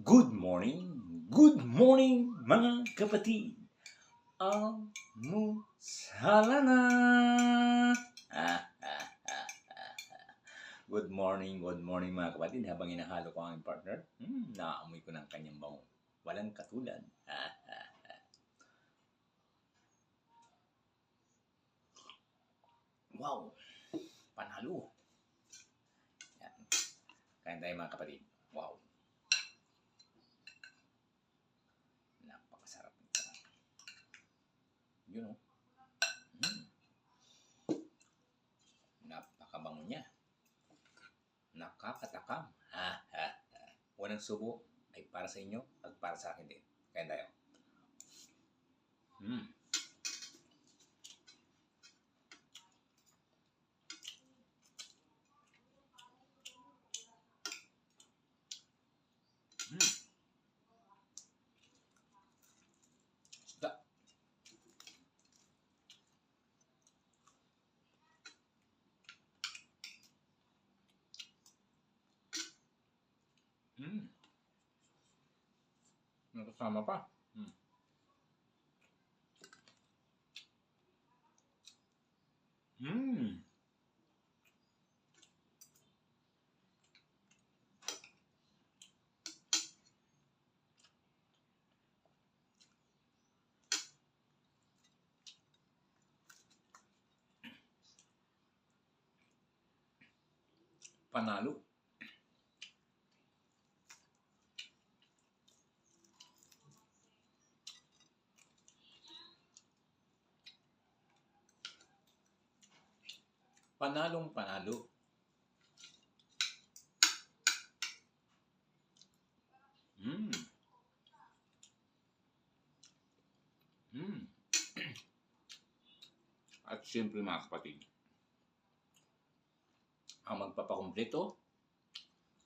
Good morning mga kapatid. Almusala na. Good morning mga kapatid. Habang inahalo ko ang aking partner, naamoy ko ng kanyang bango. Walang katulad. Wow! Panalo. Yan. Kain tayo mga kapatid. Wow! Napakasarap nito. Yun o. Napakabango niya. Nakakatakam. Unang subo ay para sa inyo at para sa akin din. Kain tayo. Mm. Isda. Nakasama pa. Panalo. Panalong panalo. At siyempre mga kapatid, ang magpapakumpleto,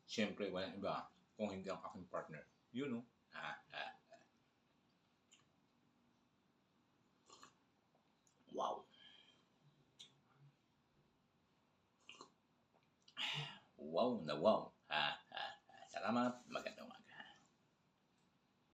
siyempre walang iba kung hindi ang aking partner. You know. Wow. Wow na wow. Salamat.